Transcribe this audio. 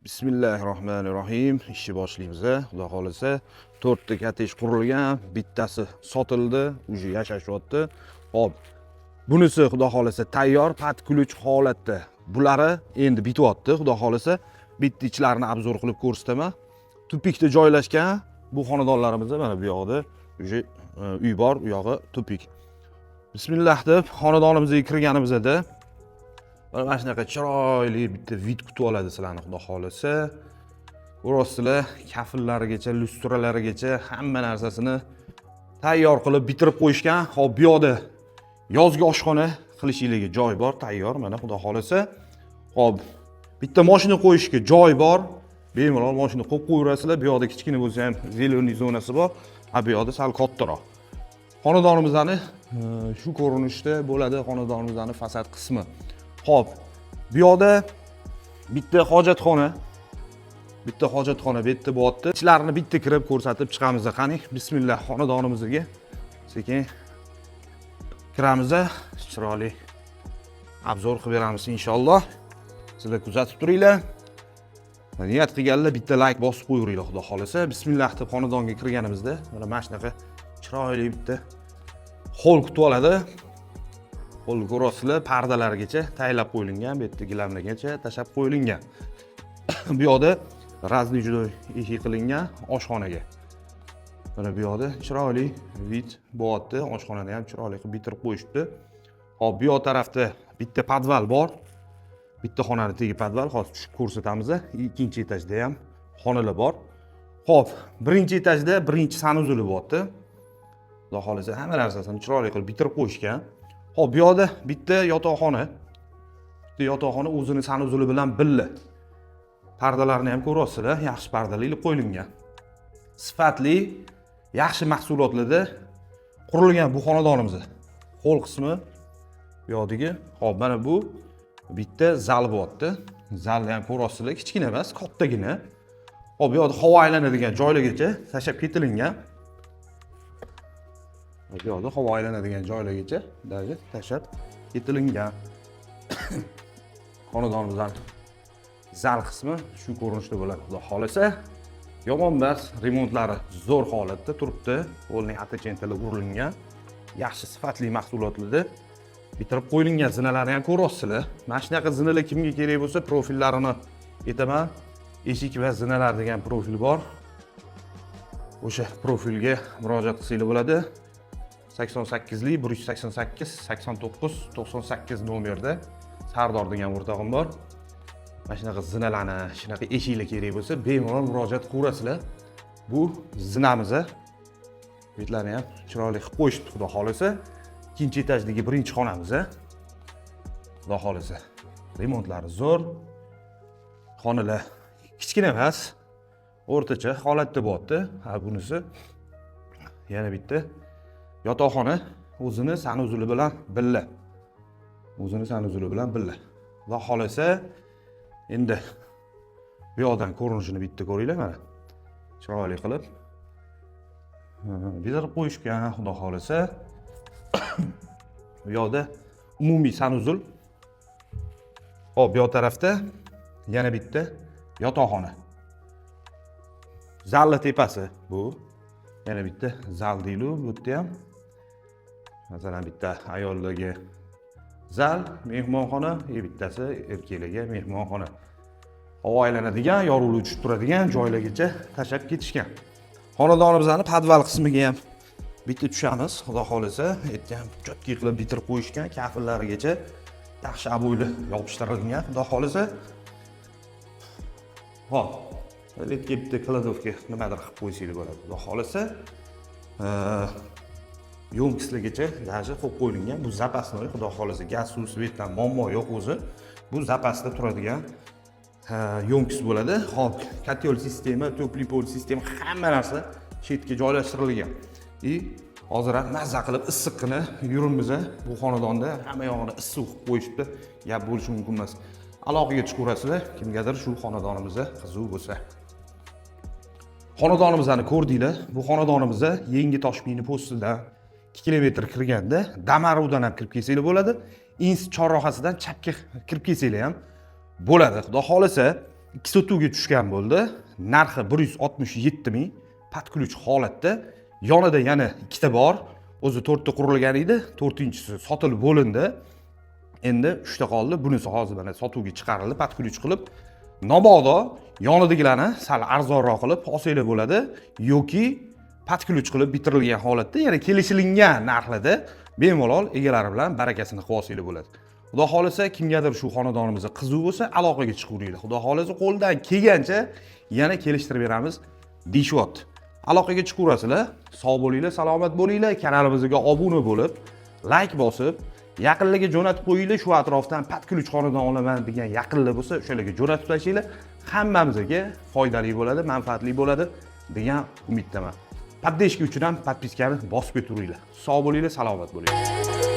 Bismillahirrohmanirrohim. Ishni boshlaymiz. Xudo xolisa 4 ta kotej qurilgan, bittasi sotildi, uje yashashyapti. Xo'p, bunisi xudo xolisa tayyor, patkulch holatda. Bulari endi bityapti. Xudo xolisa bitta ichlarini obzor qilib ko'rsataman. Tupikda joylashgan bu xonadonlarimiz mana bu yoqda uje uy bor, u yog'i tupik. Bismillah deb xonadonimizga kirganimizda mana shunaqa chiroyli bitta vid kutib oladi sizlarni xudo xolisa. Ko'rasizlar, kafillarigacha, lustralarigacha hamma narsasini tayyor qilib bitirib qo'yishgan. Hop, bu yoqda yozgi oshxona qilishingizga joy bor, tayyor mana xudo xolisa. Hop, bitta mashina qo'yishga joy bor. Bemalol mashina qo'yib qo'yaverasizlar. Bu yoqda kichkina bo'lsa ham zeleniy zonasi bor. Bu yoqda sal kattaroq. Xonadonimizning shu ko'rinishda bo'ladi xonadonimizning fasad qismi. Xo'p, bu yoqda bitta hojatxona bu yerda bo'lyapti. Ichlarini bitta kirib ko'rsatib chiqamiz. Qani, bismillah, xonadonimizga sekin kiramiz. Chiroyli obzor qilib beramiz inshaalloh. Sizlar kuzatib turinglar. Niyat qilganlar bitta like bosib qo'yinglar xudo xolisa. Bismillah deb xonadonga kirganimizda mana shunaqa chiroyli bitta hol kutib oladi. Hol ko'rasizlar, pardalargacha tayyorlab qo'yilgan, bu yerda gilamlargacha tashab qo'yilgan. Bu yoqda razli judoy eshik qilingan oshxonaga. Mana bu yoqda chiroyli vid bo'lyapti. Oshxonani ham chiroyli qilib bitirib qo'yishdi. Hop, bu yoq tarafda bitta podval bor. Bitta xonani tegi podval, hozir tushib ko'rsatamiz. Ikkinchi etajda ham xonalar bor. Hop, birinchi etajda birinchi sanuzuli bo'lyapti. Xudo xolisa hamma narsasini chiroyli qilib bitirib qo'yishgan. Hop, bu yoqda bitta yotoqxona. Bitta yotoqxona o'zini sanuzuli bilan birga. Pardalarni ham ko'rasizlar, yaxshi pardalar ilib qo'yilgan. Sifatli, yaxshi mahsulotlarda qurilgan bu xonadonimiz. Hol qismi bu yoqdagi. Hop, mana bu bitta zal bo'lyapti. Zalni ham ko'rasizlar, kichkina emas, kattagina. Hop, bu yoqda havo aylanadigan joylargacha tashab ketilgan. Bu yoqda havo aylanadigan joylargacha tashab ketilgan. Xonadonimizdan zal qismi shu ko'rinishda bo'ladi xudo xolisa. Yomon emas, remontlari zo'r holatda turibdi. Qo'lning atachentalari urilgan, yaxshi sifatli mahsulotlarda bitirib qo'yilgan. Zinalarni ham ko'rasizlar. Mana shunaqa zinalar kimga kerak bo'lsa, profillarini aytaman. Eshik va zinalar degan profil bor. O'sha profilga murojaat qilsanglar bo'ladi. 88lik 188 89 98 nomerda Sardor degan o'rtog'im bor. Mana shunaqa zinalarni, shunaqa eshiklar kerak bo'lsa, bemalol murojaat qilasizlar. Bu zinamiz. Betlarni ham chiroyli qilib qo'yishdi xudo xolisa. Ikkinchi etajdagi birinchi xonamiz. Xudo xolisa. Remontlari zo'r. Xonalar kichkina emas, o'rtacha holatda bo'lyapti. Bunisi yana bitta yotoqxona o'zini sanuzuli bilan birga. Xudo xolisa, endi bu yoqdan ko'rinishini bitta ko'ringlar mana. Chiroyli qilib bitirib qo'yishgan xudo xolisa. Bu yoqda umumiy sanuzul. Hop, bu yoq tarafda yana bitta yotoqxona. Zalli tepasi bu. Yana bitta zal deylu, bu yerda ham. Masalan, bitta ayollarga zal, mehmonxona, bittasi erkaklarga mehmonxona. Havo aylanadigan, yorug'lik tushib turadigan joylargacha tashab ketishgan. Xonadonimizning podval qismiga ham bitta tushamiz, xudo xolisa. Aytgan jotki qilib bitirib qo'yishgan, kafillarigacha yaxshi abo'yli yopishtirilgan, xudo xolisa. Hop, bitta kladovka nimadir qilib qo'ysanglar bo'ladi, xudo xolisa. Yo'mkislargacha даже qo'yib qo'yilgan. Bu zapasnoy, xudo xolisa, gaz, suv, svetdan muammo yo'q o'zi. Bu zapasda turadigan yo'mkis bo'ladi. Hop, kotel sistema, to'pli pol sistema, hamma narsa chetga joylashtirilgan. Hozir ham mazza qilib issiqqina yurimiz. Bu xonadonda hamma yog'ini issiq qilib qo'yishdi. Gap bo'lishi mumkin emas. Aloqaga chiqaverasizlar, kimgadir shu xonadonimizda qiziq bo'lsa. Xonadonimizni ko'rdinglar. Bu xonadonimizda Yangi Toshmini postidan 2 kilometr kirganda Damaruvdan ham kirib kelsanglar bo'ladi. Ins chorrahasidan chapga kirib kelsanglar ham bo'ladi. Xudo xolisa, 2 sotuvga tushgan bo'ldi. Narxi 167 ming. Patkulch holatda. Yonida yana ikkita bor. O'zi 4 ta qurilgan edi. 4-inchisi sotilib bo'lindi. Endi 3 ta qoldi. Bunisi hozir mana sotuvga chiqarildi, patkulch qilib. Mabodo yonidagilarni sal arzonroq qilib olsanglar bo'ladi yoki patkulch qilib bitirilgan holatda, ya'ni kelishilingan narxlarda bemalol egalari bilan barakasini qilib olsanglar bo'ladi. Xudo xolasa kimgadir shu xonadonimizga qiziq bo'lsa, aloqaga chiqaveringlar. Xudo xolasa qo'ldan kelgancha yana kelishtirib beramiz deyishyapti. Aloqaga chiqaverasizlar. Sog' bo'linglar, salomat bo'linglar. Kanalimizga obuna bo'lib, like bosib, yaqinlarga jo'natib qo'yinglar. Shu atrofdan patkulch xonadon olaman degan yaqinlar bo'lsa, o'shalarga jo'natib tashlaylar. Hammamizga foydali bo'ladi, manfaatli bo'ladi degan umiddaman. Podдержка uchun ham podpiskani bosib o'tiringlar. Sog' bo'linglar, salomat bo'linglar.